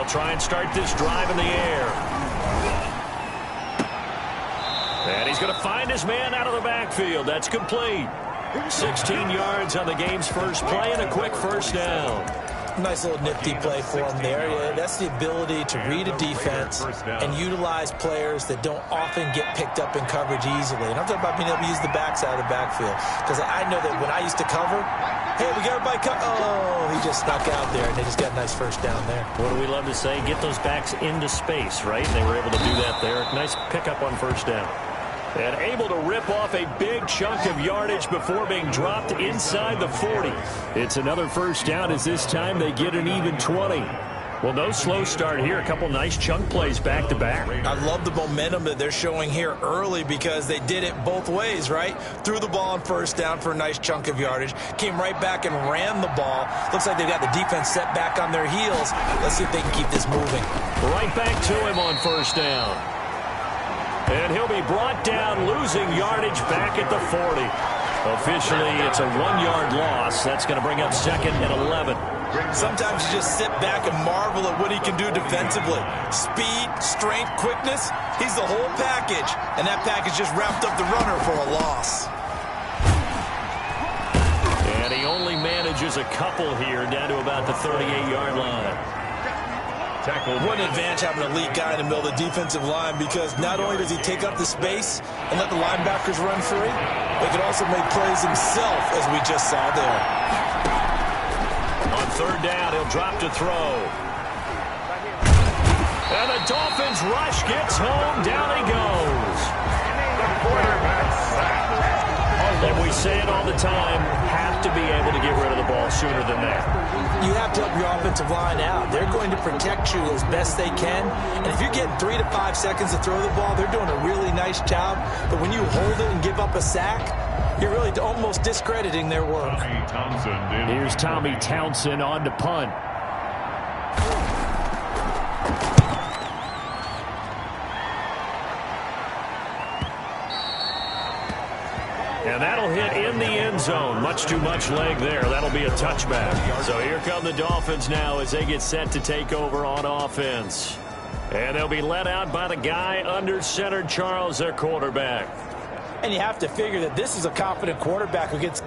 try and start this drive in the air. And he's going to find his man out of the backfield. That's complete. 16 yards on the game's first play and a quick first down. Nice little nifty play for him there. Yeah, that's the ability to read a defense and utilize players that don't often get picked up in coverage easily. And I'm talking about being able to use the backside of the backfield. Because I know that when I used to cover, hey, we got everybody oh, he just snuck out there, and they just got a nice first down there. What do we love to say? Get those backs into space, right? They were able to do that there. Nice pickup on first down. And able to rip off a big chunk of yardage before being dropped inside the 40. It's another first down as this time they get an even 20. Well, no slow start here. A couple nice chunk plays back-to-back. I love the momentum that they're showing here early because they did it both ways, right? Threw the ball on first down for a nice chunk of yardage. Came right back and ran the ball. Looks like they've got the defense set back on their heels. Let's see if they can keep this moving. Right back to him on first down. And he'll be brought down, losing yardage back at the 40. Officially, it's a 1-yard loss. That's going to bring up second and 11. Sometimes you just sit back and marvel at what he can do defensively. Speed, strength, quickness. He's the whole package. And that package just wrapped up the runner for a loss. And he only manages a couple here down to about the 38-yard line. What an advantage having an elite guy in the middle of the defensive line, because not only does he take up the space and let the linebackers run free, but he can also make plays himself, as we just saw there. On third down, he'll drop to throw. And the Dolphins rush gets home. Down he goes. The quarterback sack. And we say it all the time, have to be able to get rid of the ball sooner than that. You have to help your offensive line out. They're going to protect you as best they can. And if you're getting 3 to 5 seconds to throw the ball, they're doing a really nice job. But when you hold it and give up a sack, you're really almost discrediting their work. Here's Tommy Townsend on to punt. And that'll hit in the end zone. Much too much leg there. That'll be a touchback. So here come the Dolphins now as they get set to take over on offense. And they'll be led out by the guy under center, Charles, their quarterback. And you have to figure that this is a confident quarterback who gets...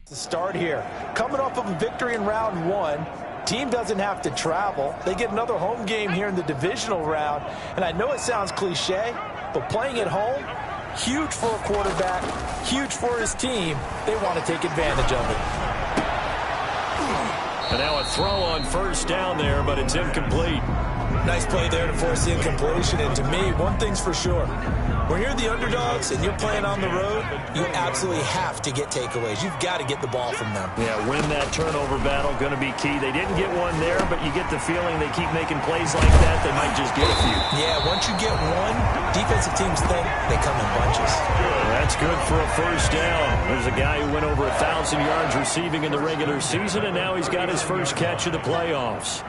To start here, coming off of a victory in round 1, team doesn't have to travel. They get another home game here in the divisional round. And I know it sounds cliche, but playing at home, huge for a quarterback, huge for his team. They want to take advantage of it. And now a throw on first down there, but it's incomplete. Nice play there to force the incompletion. And to me, one thing's for sure. When you're the underdogs and you're playing on the road, you absolutely have to get takeaways. You've got to get the ball from them. Yeah, win that turnover battle, going to be key. They didn't get one there, but you get the feeling they keep making plays like that, they might just get a few. Yeah, once you get one, defensive teams think they come in bunches. That's good for a first down. There's a guy who went over 1,000 yards receiving in the regular season, and now he's got his first catch of the playoffs.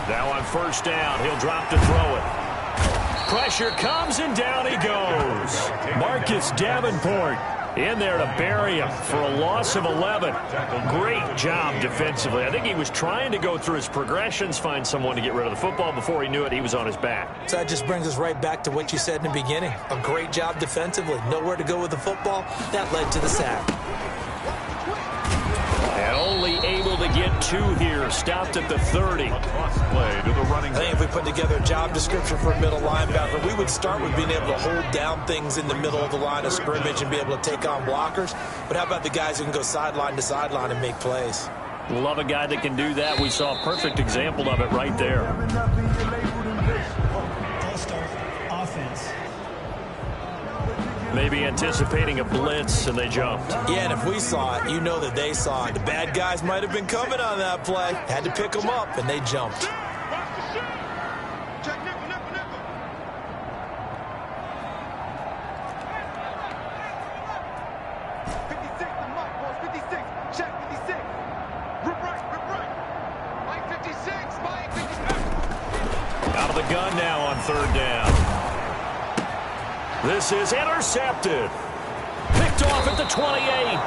Now on first down, he'll drop to throw it. Pressure comes, and down he goes. Marcus Davenport in there to bury him for a loss of 11. Great job defensively. I think he was trying to go through his progressions, find someone to get rid of the football. Before he knew it, he was on his back. So that just brings us right back to what you said in the beginning. A great job defensively. Nowhere to go with the football. That led to the sack. And only able to get 2 here. Stopped at the 30. Play to the running. I think if we put together a job description for a middle linebacker, we would start with being able to hold down things in the middle of the line of scrimmage and be able to take on blockers. But how about the guys who can go sideline to sideline and make plays? Love a guy that can do that. We saw a perfect example of it right there. All-star offense. Maybe anticipating a blitz, and they jumped. Yeah, and if we saw it, you know that they saw it. The bad guys might have been coming on that play. Had to pick them up, and they jumped. Out of the gun now on third down. This is intercepted. Picked off at the 28.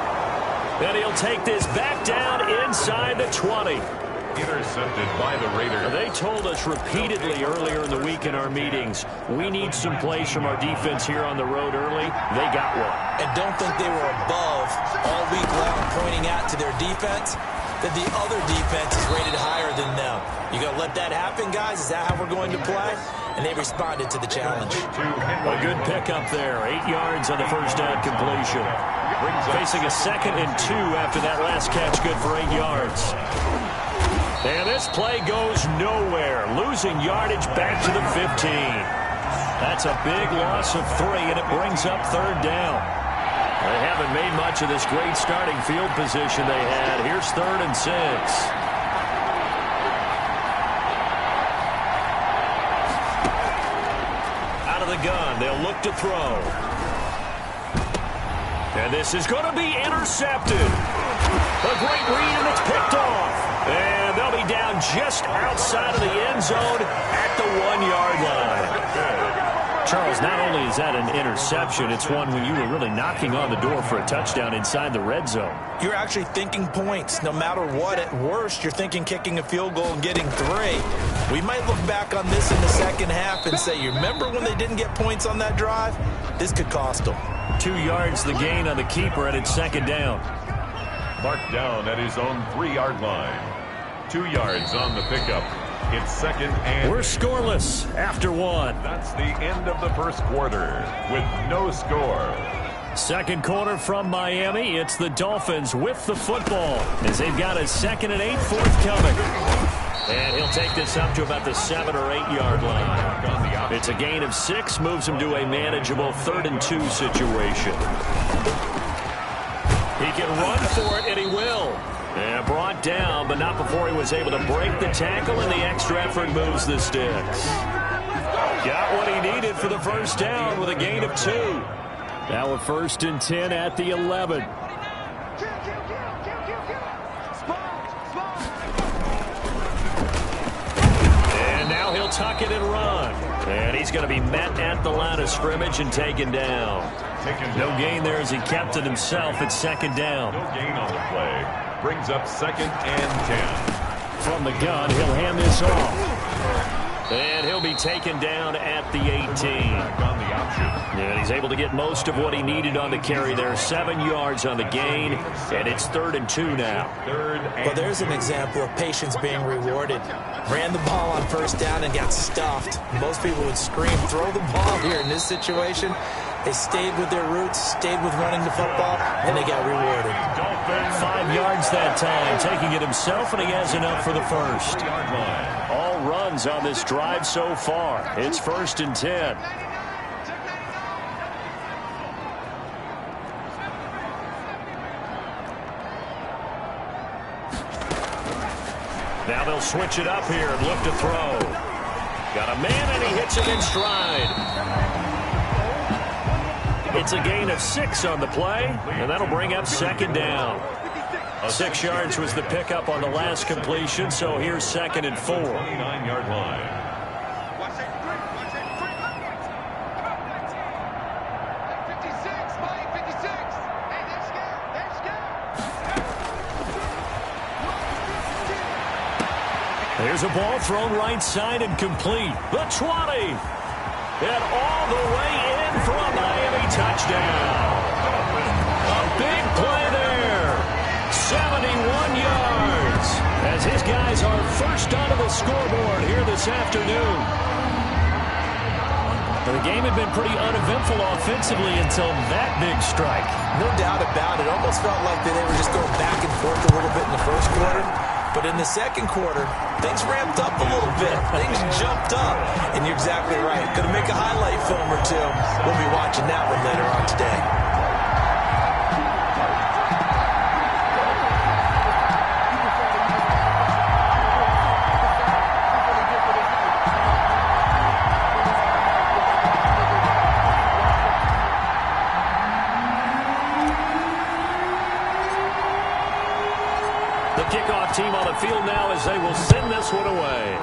And he'll take this back down inside the 20. Intercepted by the Raiders. They told us repeatedly earlier in the week in our meetings, we need some plays from our defense here on the road early. They got one. And don't think they were above all week long pointing out to their defense that the other defense is rated higher than them. You going to let that happen, guys? Is that how we're going to play? And they responded to the challenge. A good pickup there. 8 yards on the first down completion. Facing a 2nd and 2 after that last catch, good for 8 yards. And this play goes nowhere. Losing yardage back to the 15. That's a big loss of 3, and it brings up third down. They haven't made much of this great starting field position they had. Here's 3rd and 6. Out of the gun, they'll look to throw. And this is going to be intercepted. A great read, and it's picked off. And they'll be down just outside of the end zone at the 1-yard line. Charles, not only is that an interception, it's one when you were really knocking on the door for a touchdown inside the red zone. You're actually thinking points. No matter what, at worst, you're thinking kicking a field goal and getting 3. We might look back on this in the second half and say, you remember when they didn't get points on that drive? This could cost them. 2 yards the gain on the keeper, and it's 2nd down. Marked down at his own 3-yard line. 2 yards on the pickup. It's 2nd and... We're scoreless after 1. That's the end of the first quarter with no score. Second quarter from Miami. It's the Dolphins with the football as they've got a 2nd and 8 forthcoming. And he'll take this up to about the 7 or 8 yard line. It's a gain of 6, moves him to a manageable 3rd and 2 situation. He can run for it, and he will. And brought down, but not before he was able to break the tackle, and the extra effort moves the sticks. Got what he needed for the first down with a gain of 2. Now a 1st and 10 at the 11. And now he'll tuck it and run. And he's going to be met at the line of scrimmage and taken down. No gain there as he kept it himself at 2nd down. No gain on the play. Brings up 2nd and 10. From the gun, he'll hand this off. And he'll be taken down at the 18. On the option. And he's able to get most of what he needed on the carry there. 7 yards on the gain, and it's 3rd and 2 now. Well, there's an example of patience being rewarded. Ran the ball on first down and got stuffed. Most people would scream, throw the ball here. In this situation, they stayed with their roots, stayed with running the football, and they got rewarded. 5 yards that time, taking it himself, and he has enough for the first. All runs on this drive so far. It's 1st and 10. Now they'll switch it up here and look to throw. Got a man, and he hits it in stride. It's a gain of 6 on the play, and that'll bring up 2nd down. 6 yards was the pickup on the last completion, so here's 2nd and 4. 29-yard line. There's a ball thrown right side and complete. The 20. And all the way in for a Miami touchdown. A big play there. 71 yards. As his guys are first onto the scoreboard here this afternoon. The game had been pretty uneventful offensively until that big strike. No doubt about it. Almost felt like they were just going back and forth a little bit in the first quarter. But in the second quarter, things ramped up a little bit. Things jumped up. And you're exactly right. Going to make a highlight film or two. We'll be watching that one later on today. Kickoff team on the field now as they will send this one away.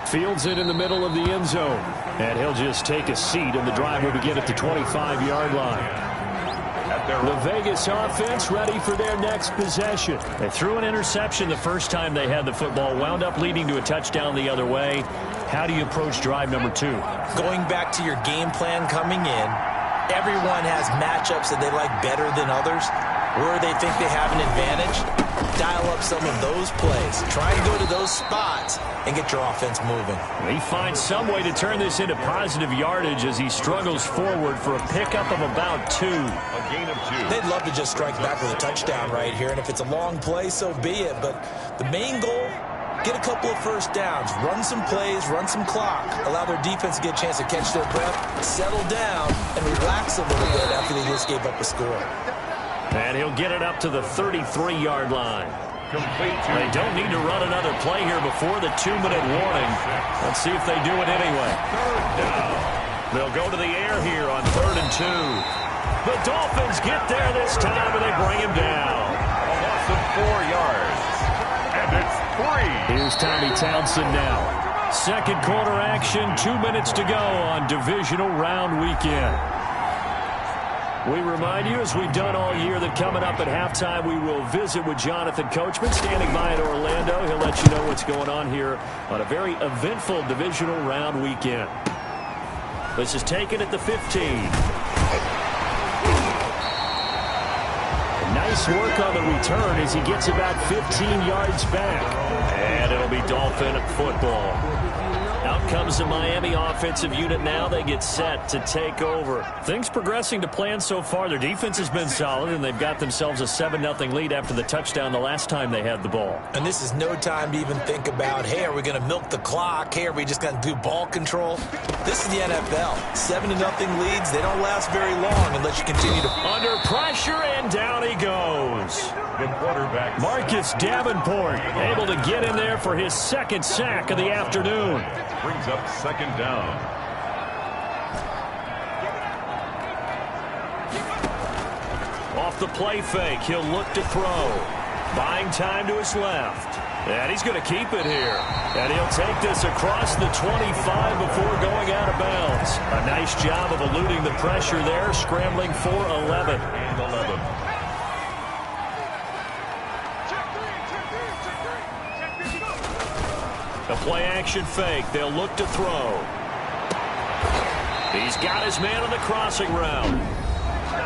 Fields it in the middle of the end zone. And he'll just take a seat, and the drive will begin at the 25-yard line. The Vegas offense ready for their next possession. They threw an interception the first time they had the football, wound up leading to a touchdown the other way. How do you approach drive number 2? Going back to your game plan coming in, everyone has matchups that they like better than others. Where they think they have an advantage, dial up some of those plays. Try and go to those spots and get your offense moving. He finds some way to turn this into positive yardage as he struggles forward for a pickup of about 2. A gain of 2. They'd love to just strike back with a touchdown right here, and if it's a long play, so be it. But the main goal, get a couple of first downs, run some plays, run some clock, allow their defense to get a chance to catch their breath, settle down, and relax a little bit after they just gave up a score. And he'll get it up to the 33-yard line. They don't need to run another play here before the 2-minute warning. Let's see if they do it anyway. They'll go to the air here on 3rd and 2. The Dolphins get there this time, and they bring him down. A loss of 4 yards. And it's 3. Here's Tommy Townsend now. Second quarter action, 2 minutes to go on divisional round weekend. We remind you, as we've done all year, that coming up at halftime, we will visit with Jonathan Coachman, standing by in Orlando. He'll let you know what's going on here on a very eventful divisional round weekend. This is taken at the 15. Nice work on the return as he gets about 15 yards back. And it'll be Dolphin football. Out comes the Miami offensive unit now. They get set to take over. Things progressing to plan so far. Their defense has been solid, and they've got themselves a 7-0 lead after the touchdown the last time they had the ball. And this is no time to even think about, hey, are we going to milk the clock? Hey, are we just going to do ball control? This is the NFL. 7-0 leads, they don't last very long unless you continue to... Under pressure, and down he goes. The quarterback, Marcus Davenport, able to get in there for his second sack of the afternoon. brings up 2nd down. Off the play fake, he'll look to throw. Buying time to his left. And he's going to keep it here. And he'll take this across the 25 before going out of bounds. A nice job of eluding the pressure there, scrambling for 11. And 11. A play-action fake. They'll look to throw. He's got his man on the crossing route.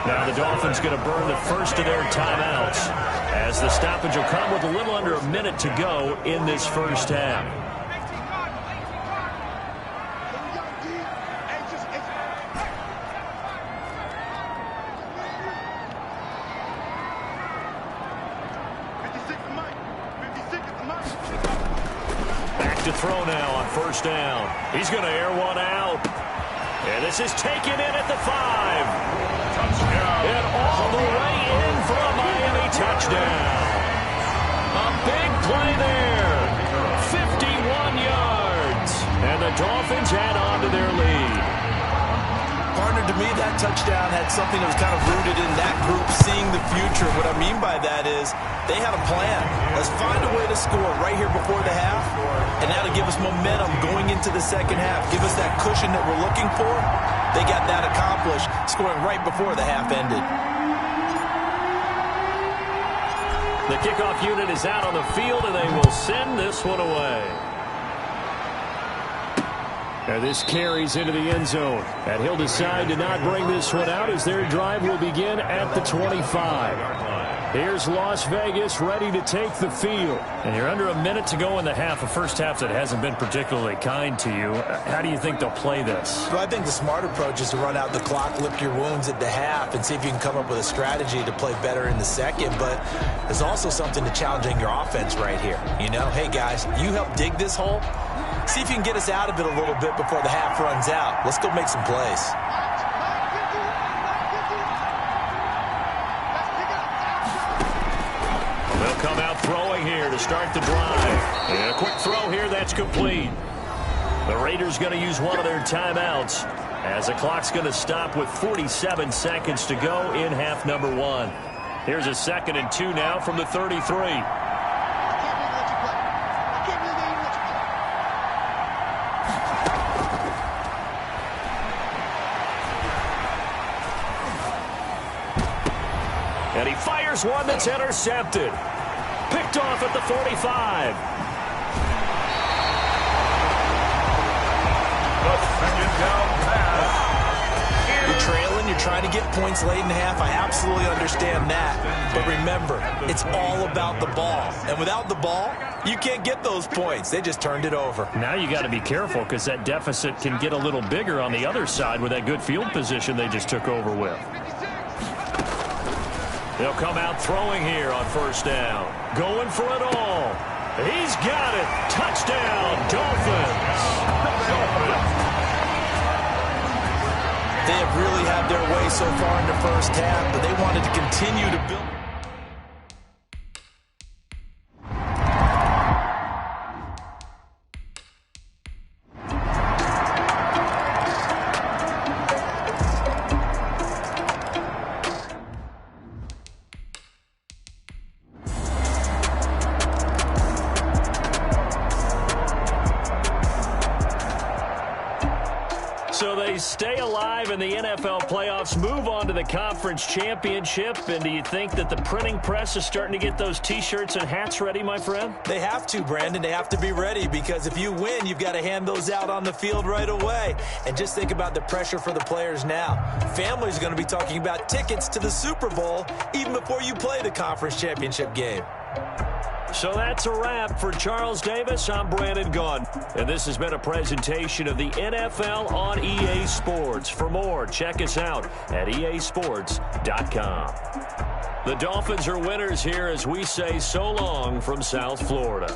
Now the Dolphins going to burn the first of their timeouts as the stoppage will come with a little under a minute to go in this first half. Back to throw now on first down. He's going to air one out. And this is taken in at the 5. Touchdown. And all the way in for a Miami touchdown. A big play there. 51 yards. And the Dolphins add on to their lead. Partner, Leonard, to me, that touchdown had something that was kind of rooted in that group seeing the future. What I mean by that is they had a plan. Let's find a way to score right here before the half, and that'll give us momentum going into the second half. Give us that cushion that we're looking for. They got that accomplished, scoring right before the half ended. The kickoff unit is out on the field, and they will send this one away. And this carries into the end zone. And he'll decide to not bring this one out as their drive will begin at the 25. Here's Las Vegas ready to take the field. And you're under a minute to go in the half, a first half that hasn't been particularly kind to you. How do you think they'll play this? Well, I think the smart approach is to run out the clock, lick your wounds at the half, and see if you can come up with a strategy to play better in the second. But there's also something to challenging your offense right here. You know, hey, guys, you help dig this hole. See if you can get us out of it a little bit before the half runs out. Let's go make some plays. They'll come out throwing here to start the drive. And a quick throw here, that's complete. The Raiders going to use one of their timeouts as the clock's going to stop with 47 seconds to go in half number one. Here's a 2nd and 2 now from the 33. And he fires one that's intercepted. Picked off at the 45. The second down pass. You're trailing, you're trying to get points late in the half. I absolutely understand that. But remember, it's all about the ball. And without the ball, you can't get those points. They just turned it over. Now you got to be careful because that deficit can get a little bigger on the other side with that good field position they just took over with. They'll come out throwing here on first down. Going for it all. He's got it. Touchdown, Dolphins. They have really had their way so far in the first half, but they wanted to continue to build. So they stay alive in the NFL playoffs, move on to the conference championship. And do you think that the printing press is starting to get those T-shirts and hats ready, my friend? They have to, Brandon. They have to be ready because if you win, you've got to hand those out on the field right away. And just think about the pressure for the players now. Families are going to be talking about tickets to the Super Bowl even before you play the conference championship game. So that's a wrap for Charles Davis. I'm Brandon Gaudin, and this has been a presentation of the NFL on EA Sports. For more, check us out at easports.com. The Dolphins are winners here as we say so long from South Florida.